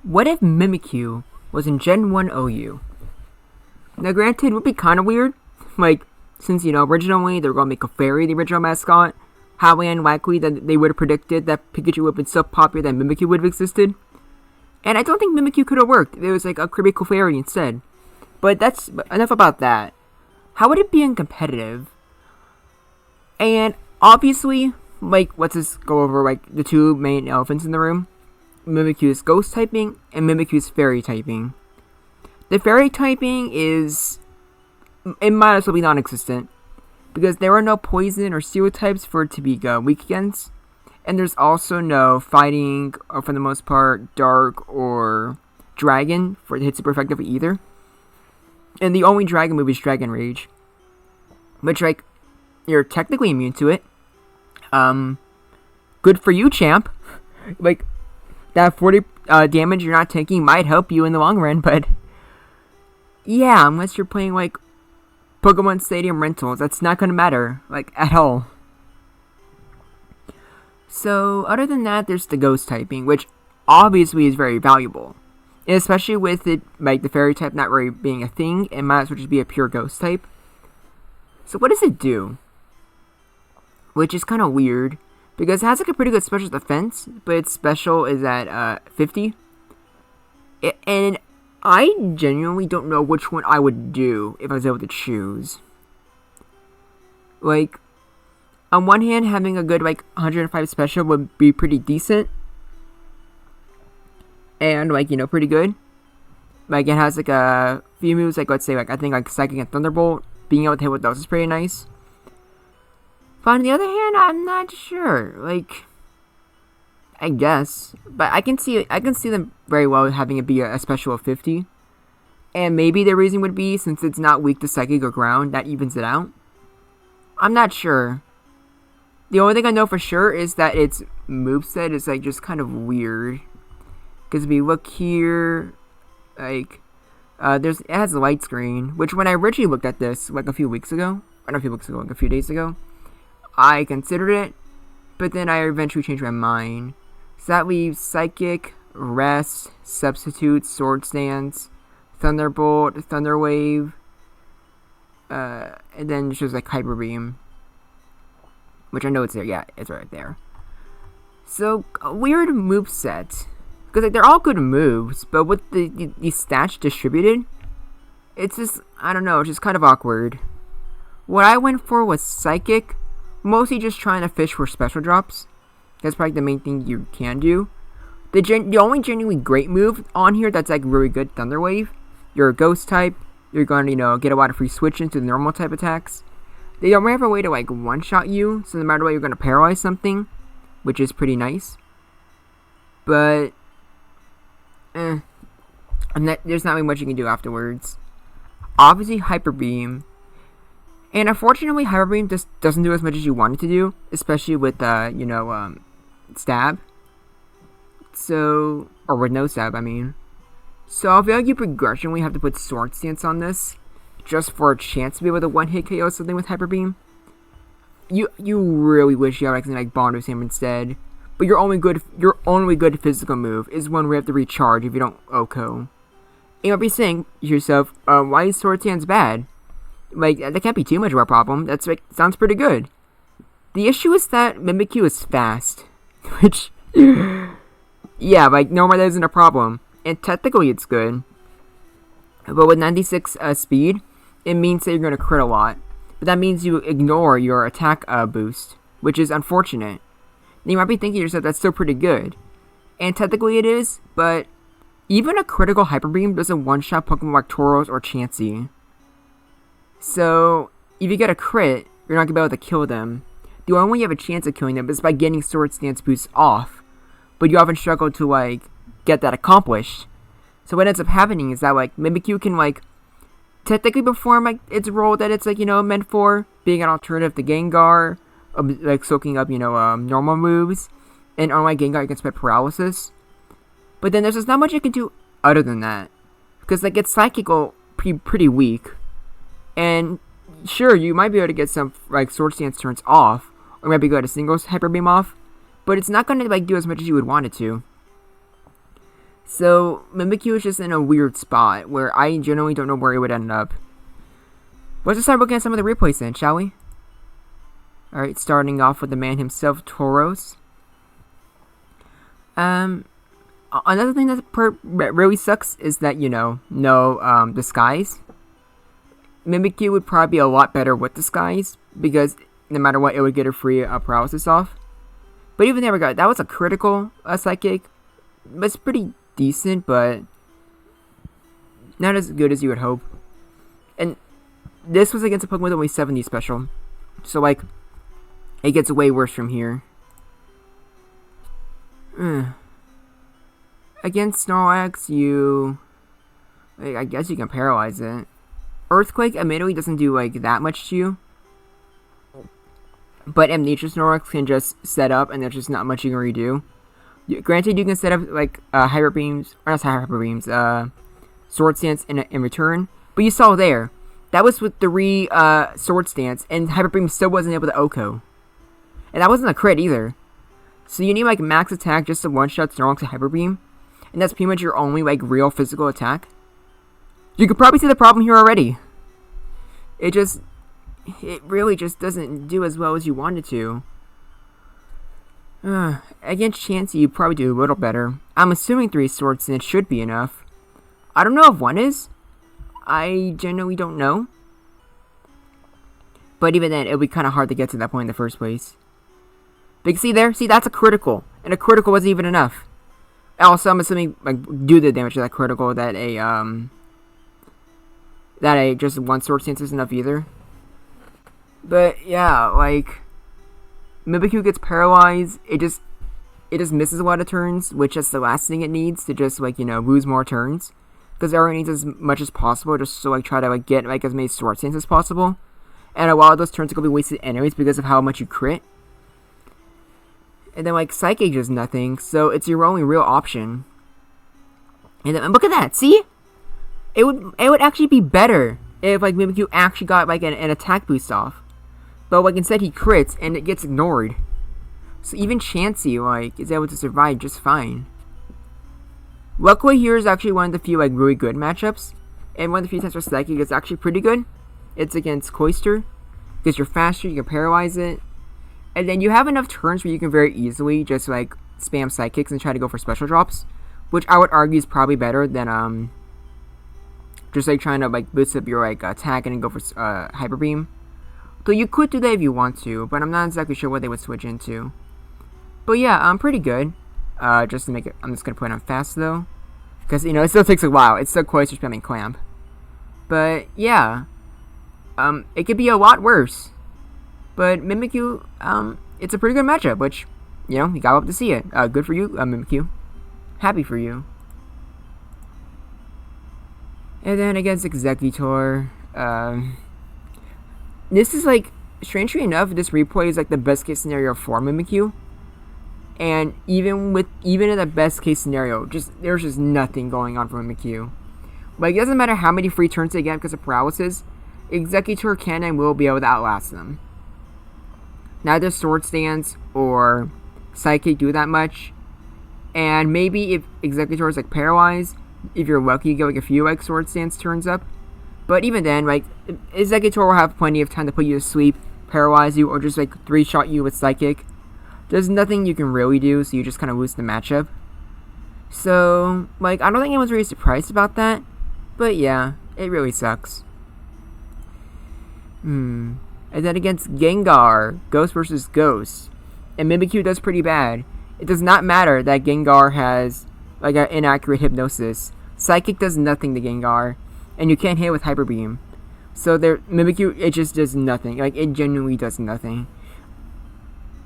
What if Mimikyu was in Gen 1 OU? Now, granted, it would be kind of weird. Like, since, originally they were going to make a fairy the original mascot, highly unlikely that they would have predicted that Pikachu would have been so popular that Mimikyu would have existed. And I don't think Mimikyu could have worked. It was like a critical fairy instead. But that's enough about that. How would it be in competitive? And obviously, let's just go over the two main elephants in the room. Mimikyu's ghost typing and Mimikyu's fairy typing. The fairy typing it might as well be non-existent, because there are no poison or steel types for it to be weak against, and there's also no fighting, or for the most part, dark or dragon for it to hit super effectively either. And the only dragon move is Dragon Rage, which you're technically immune to it. Good for you, champ. That 40 damage you're not taking might help you in the long run, but yeah, unless you're playing Pokemon Stadium Rentals, that's not gonna matter, at all. So, other than that, there's the ghost typing, which obviously is very valuable. And especially with it, the fairy type not really being a thing, it might as well just be a pure ghost type. So what does it do? Which is kind of weird, because it has a pretty good special defense, but its special is at 50. And I genuinely don't know which one I would do if I was able to choose. On one hand, having a good 105 special would be pretty decent. And pretty good. It has a few moves, let's say I think Psychic and Thunderbolt. Being able to hit with those is pretty nice. But on the other hand, I'm not sure. I guess, but I can see them very well having it be a special of 50. And maybe the reason would be, since it's not weak to Psychic or Ground, that evens it out. I'm not sure. The only thing I know for sure is that its moveset is just kind of weird. Because if we look here, it has a light screen, which when I originally looked at this a few weeks ago, or not a few weeks ago, a few days ago, I considered it, but then I eventually changed my mind. So that leaves Psychic, Rest, Substitute, Sword Stance, Thunderbolt, Thunderwave, and then just Hyper Beam, which I know it's there. Yeah, it's right there. So a weird moveset, because they're all good moves, but with the stats distributed, it's just, I don't know, it's just kind of awkward. What I went for was Psychic, mostly just trying to fish for special drops. That's probably the main thing you can do. The only genuinely great move on here that's really good, Thunder Wave. You're a ghost type. You're going to get a lot of free switch into the normal type attacks. They don't have a way to one-shot you, so no matter what, you're going to paralyze something, which is pretty nice. But there's not really much you can do afterwards. Obviously, Hyper Beam. And unfortunately, Hyper Beam just doesn't do as much as you want it to do, especially with Stab. So, or with no Stab, I mean. So I feel like you progressionally have to put Sword Stance on this, just for a chance to be able to one-hit KO something with Hyper Beam. You really wish you had something like Bond or Sam instead. But your only good physical move is one where you have to recharge if you don't OHKO. You might be saying to yourself, why is Sword Stance bad? That can't be too much of a problem. That's sounds pretty good. The issue is that Mimikyu is fast, which, yeah, normally that isn't a problem, and technically it's good. But with 96 speed, it means that you're going to crit a lot. But that means you ignore your attack boost, which is unfortunate. And you might be thinking to yourself, that's still pretty good. And technically it is, but even a critical Hyper Beam doesn't one-shot Pokemon like Tauros or Chansey. So, if you get a crit, you're not going to be able to kill them. The only way you have a chance of killing them is by getting Sword Stance boosts off. But you often struggle to, get that accomplished. So what ends up happening is that, Mimikyu can, technically perform, its role that it's, meant for. Being an alternative to Gengar. Soaking up, normal moves. And unlike Gengar, you can spread paralysis. But then there's just not much you can do other than that. Because, its psychical pretty weak. And sure, you might be able to get some Sword Stance turns off, or maybe go to singles Hyper Beam off, but it's not going to do as much as you would want it to. So Mimikyu is just in a weird spot where I generally don't know where it would end up. Let's just start looking at some of the replays then, shall we? Alright, starting off with the man himself, Tauros. Another thing that really sucks is that, no disguise. Mimikyu would probably be a lot better with disguise, because no matter what, it would get a free paralysis off. But even there we go, that was a critical psychic. It's pretty decent, but not as good as you would hope. And this was against a Pokemon with only 70 special. So, like, it gets way worse from here. Against Snorlax, I guess you can paralyze it. Earthquake admittedly doesn't do, like, that much to you. But Amnesia Snorlax can just set up, and there's just not much you can redo. Granted, you can set up, like, Hyper Beams, or not Hyper Beams, Sword Stance in return. But you saw there, that was with 3 Sword Stance, and Hyper Beam still wasn't able to OHKO. And that wasn't a crit either. So you need, like, max attack just to one-shot Snorlax with Hyper Beam. And that's pretty much your only, like, real physical attack. You could probably see the problem here already. It really just doesn't do as well as you want it to. Against Chansey, you probably do a little better. I'm assuming 3 Sword Stance should be enough. I don't know if 1 is. I genuinely don't know. But even then, it would be kind of hard to get to that point in the first place. But you see there? See, that's a critical. And a critical wasn't even enough. Also, I'm assuming, like, do the damage to that critical that just 1 Sword Stance is enough either. But, yeah, like, Mimikyu gets paralyzed. It just misses a lot of turns, which is the last thing it needs to just, like, lose more turns. Because it already needs as much as possible just to, like, try to, like, get, like, as many Sword Stance as possible. And a lot of those turns are going to be wasted anyways because of how much you crit. And then, like, Psychic does nothing, so it's your only real option. And then, look at that, see? It would actually be better if, like, Mimikyu actually got, like, an attack boost off. But, like, instead he crits, and it gets ignored. So even Chansey, like, is able to survive just fine. Luckily here is actually one of the few, like, really good matchups. And one of the few times where Psychic is actually pretty good. It's against Cloyster. Because you're faster, you can paralyze it. And then you have enough turns where you can very easily just, like, spam Psychics and try to go for special drops. Which I would argue is probably better than, just, like, trying to, like, boost up your, like, attack and then go for, Hyper Beam. So you could do that if you want to, but I'm not exactly sure what they would switch into. But yeah, I'm pretty good. Just to make it, I'm just gonna put it on fast, though. Because, it still takes a while. It's still Cloyster spamming Clamp. But, yeah. It could be a lot worse. But Mimikyu, it's a pretty good matchup, which, you got up to see it. Good for you, Mimikyu. Happy for you. And then against Exeggutor, this is, like, strangely enough, this replay is, like, the best case scenario for Mimikyu. And even in the best case scenario, there's just nothing going on for Mimikyu. Like, it doesn't matter how many free turns they get because of paralysis, Exeggutor can and will be able to outlast them. Neither Sword Stance or Psychic do that much. And maybe if Exeggutor is, like, paralyzed, if you're lucky, you get, like, a few, like, Sword Stance turns up. But even then, like, Exeggutor will have plenty of time to put you to sleep, paralyze you, or just, like, 3-shot you with Psychic. There's nothing you can really do, so you just kind of lose the matchup. So, like, I don't think anyone's really surprised about that. But yeah, it really sucks. And then against Gengar, Ghost versus Ghost. And Mimikyu does pretty bad. It does not matter that Gengar has, like, an inaccurate hypnosis. Psychic does nothing to Gengar. And you can't hit with Hyper Beam. So Mimikyu, it just does nothing. Like, it genuinely does nothing.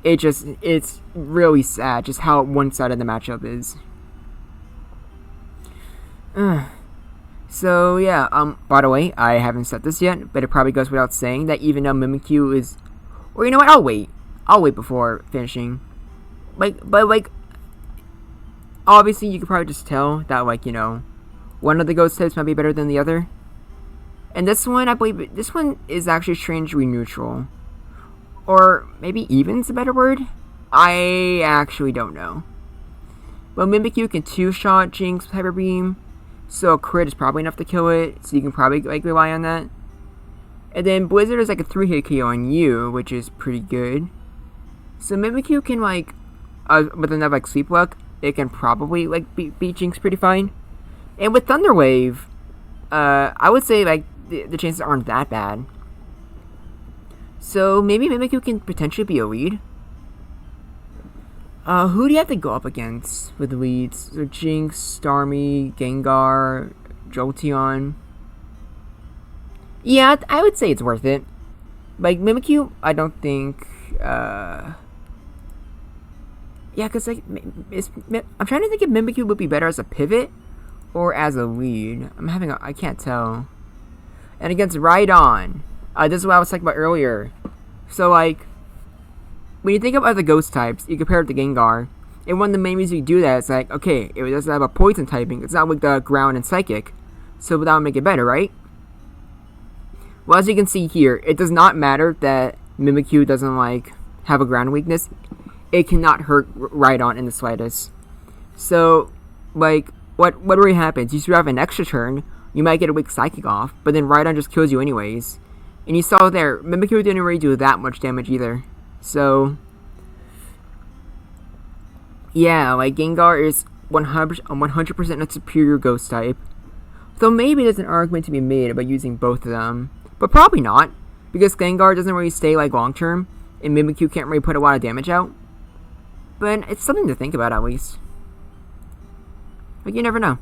It's really sad just how one-sided the matchup is. So, yeah, by the way, I haven't said this yet, but it probably goes without saying that even though Mimikyu is... Or, you know what, I'll wait before finishing. But, obviously you can probably just tell that, like, one of the ghost types might be better than the other. And this one, I believe, this one is actually strangely neutral. Or maybe even's a better word? I actually don't know. But Mimikyu can 2-shot Jinx with Hyper Beam, so a crit is probably enough to kill it, so you can probably like rely on that. And then Blizzard is like a 3-hit KO on you, which is pretty good. So Mimikyu can like, with enough like Sweep Luck, it can probably like beat Jinx pretty fine. And with Thunder Wave, I would say like the chances aren't that bad. So maybe Mimikyu can potentially be a lead. Who do you have to go up against with leads? So Jinx, Starmie, Gengar, Jolteon. Yeah, I would say it's worth it. Like Mimikyu, I don't think. Yeah, cause like I'm trying to think if Mimikyu would be better as a pivot or as a lead. I can't tell. And against Rhydon, this is what I was talking about earlier. So like, when you think of other ghost types, you compare it to Gengar. And one of the main reasons you do that is like, okay, it doesn't have a poison typing. It's not with the ground and psychic. So that would make it better, right? Well, as you can see here, it does not matter that Mimikyu doesn't like have a ground weakness. It cannot hurt Rhydon in the slightest. So, like, what really happens? You still have an extra turn. You might get a weak psychic off, but then Rhydon just kills you anyways. And you saw there, Mimikyu didn't really do that much damage either. So, yeah, like Gengar is 100% a superior ghost type. So maybe there's an argument to be made about using both of them. But probably not, because Gengar doesn't really stay like long term, and Mimikyu can't really put a lot of damage out. But it's something to think about at least. But you never know.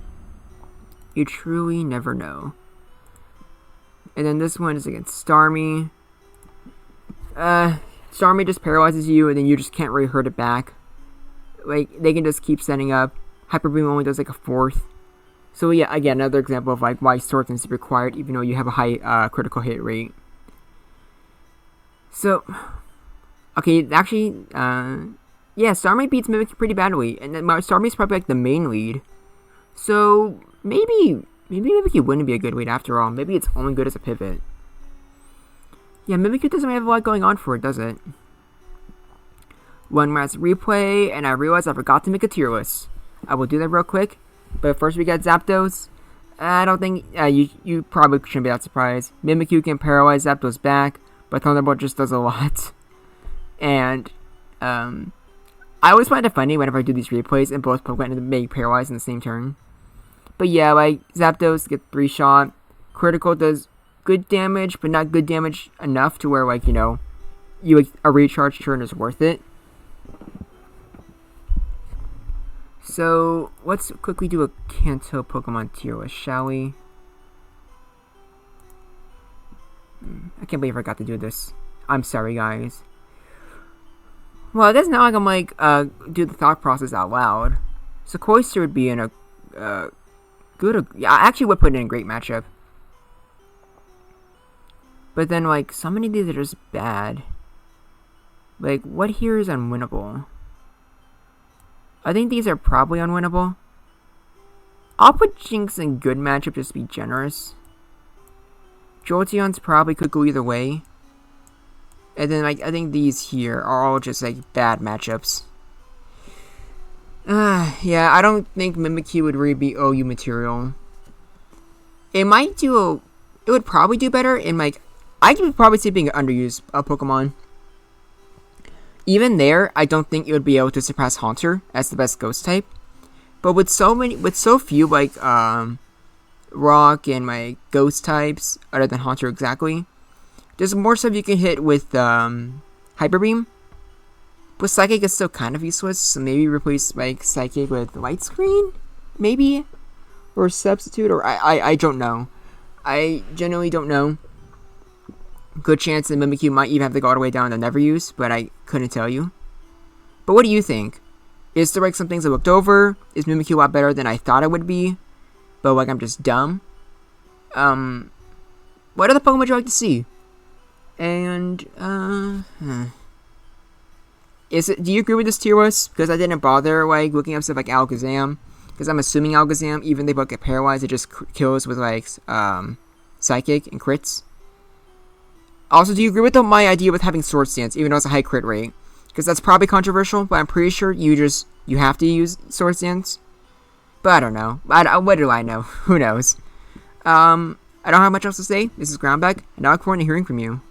You truly never know. And then this one is against Starmie. Starmie just paralyzes you, and then you just can't really hurt it back. Like, they can just keep setting up. Hyper Beam only does like a 4th. So yeah, again, another example of like why Swords is required, even though you have a high critical hit rate. So, okay, actually, yeah, Starmie beats Mimikyu pretty badly, and then Starmie's probably like the main lead. So maybe Mimikyu wouldn't be a good lead after all. Maybe it's only good as a pivot. Yeah, Mimikyu doesn't have a lot going on for it, does it? One last replay, and I realized I forgot to make a tier list. I will do that real quick. But first we got Zapdos. I don't think, you probably shouldn't be that surprised. Mimikyu can paralyze Zapdos back, but Thunderbolt just does a lot. And, I always find it funny whenever I do these replays and both Pokemon make paralyzed in the same turn. But yeah, like, Zapdos gets 3-shot. Critical does good damage, but not good damage enough to where, like, you know, a recharge turn is worth it. So, let's quickly do a Kanto Pokemon tier list, shall we? I can't believe I forgot to do this. I'm sorry, guys. Well, it doesn't sound like I'm do the thought process out loud. So, Cloyster would be in a good. Yeah, I actually would put it in a great matchup. But then, like, so many of these are just bad. Like, what here is unwinnable? I think these are probably unwinnable. I'll put Jinx in good matchup just to be generous. Jolteon's probably could go either way. And then, like, I think these here are all just, like, bad matchups. Yeah, I don't think Mimikyu would really be OU material. It might do it would probably do better in, like, I could probably see it being an underused Pokemon. Even there, I don't think it would be able to surpass Haunter as the best ghost type. But with so few, like, rock and, like, ghost types, other than Haunter exactly, there's more stuff you can hit with, Hyper Beam. But Psychic is still kind of useless, so maybe replace, like, Psychic with Light Screen? Maybe? Or substitute? Or, I don't know. I genuinely don't know. Good chance that Mimikyu might even have to go all the way down to never use, but I couldn't tell you. But what do you think? Is there like some things I looked over? Is Mimikyu a lot better than I thought it would be? But like I'm just dumb? What other Pokemon would you like to see? And, do you agree with this tier list? Because I didn't bother like looking up stuff like Alakazam. Because I'm assuming Alakazam, even if they both get paralyzed, it just kills with like, Psychic and crits. Also, do you agree with my idea with having Sword Stance, even though it's a high crit rate? Because that's probably controversial, but I'm pretty sure you have to use Swords Dance. But I don't know. What do I know? Who knows? I don't have much else to say. This is Groundback, and I look forward to hearing from you.